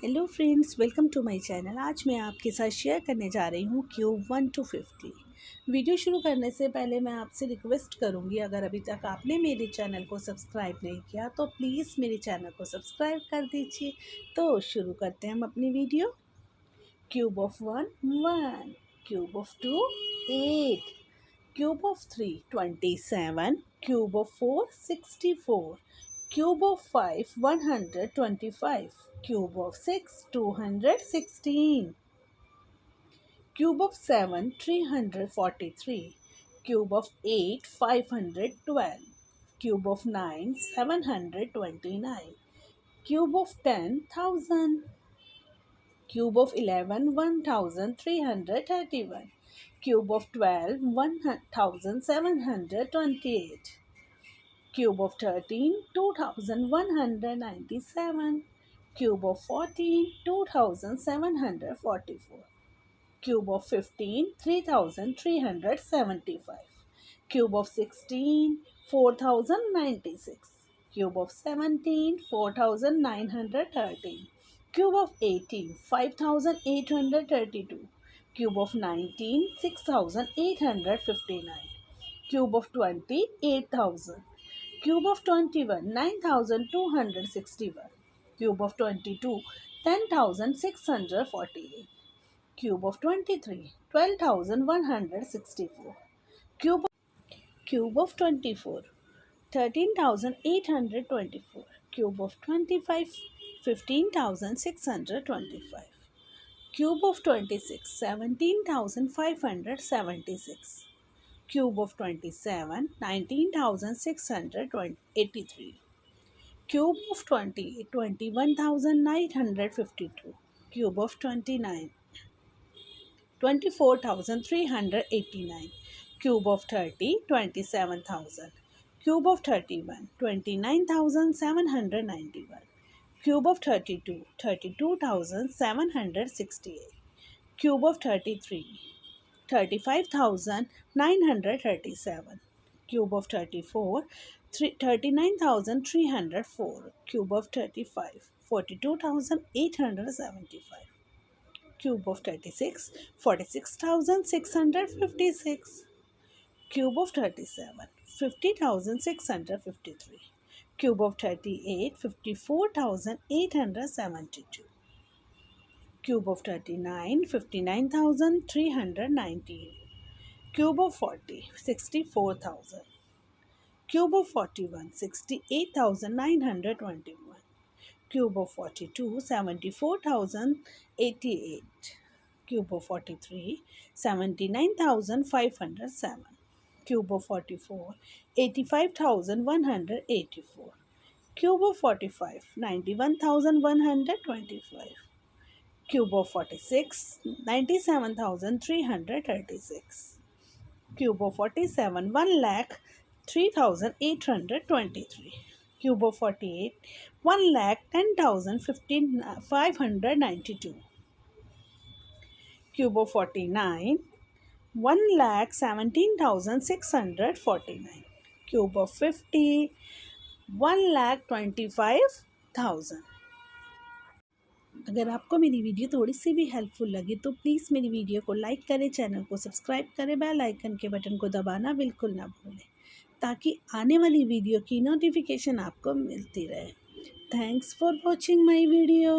Hello friends, welcome to my channel. आज मैं आपके साथ शेयर करने जा रही हूँ क्यूब 1 to 50। वीडियो शुरू करने से पहले मैं आपसे रिक्वेस्ट करूँगी, अगर अभी तक आपने मेरे चैनल को सब्सक्राइब नहीं किया तो प्लीज़ मेरे चैनल को सब्सक्राइब कर दीजिए। तो शुरू करते हैं हम अपनी video. Cube of 1 1, cube of 2 8, cube of 3 27, cube of 4 64, cube of 5 125, cube of 6 216, cube of 7 343, cube of 8 512, cube of 9 729, cube of 10 1000, cube of 11 1331, cube of 12 1728, cube of 13 2197, cube of 14 2744, cube of 15 3375, cube of 16 4096, cube of 17 4913, cube of 18 5832, cube of 19 6859, cube of 20 8000, cube of 21 9261, cube of 22 10648, cube of 23 12164, cube of 24 13824, cube of 25 15625, cube of 26 17576, cube of 27 19683, cube of 20 21952, cube of 29 24389, cube of 30 27000, cube of 31 29791, cube of 32 32768, cube of 33 35,937, cube of 34 39,304, cube of 35 42,875, cube of 36 46,656, cube of 37 50,653, cube of 38 54,872, cube of 39 59,319, cube of 40 64,000, cube of 41 68,921, cube of 42 74,088, cube of 43 79,507, cube of 44 85,184, cube of 45 91,125, cube of 46 97,336, cube of 47 1,03,823, cube of 48 1,10,592, cube of 49 1,17,649, cube of 50 1,25,000। अगर आपको मेरी video थोड़ी सी भी helpful लगी तो please मेरी video को like करें, चैनल को सब्सक्राइब करें, बेल आइकन के बटन को दबाना बिल्कुल ना भूलें ताकि आने वाली वीडियो की नोटिफिकेशन आपको मिलती रहे। Thanks for watching my video.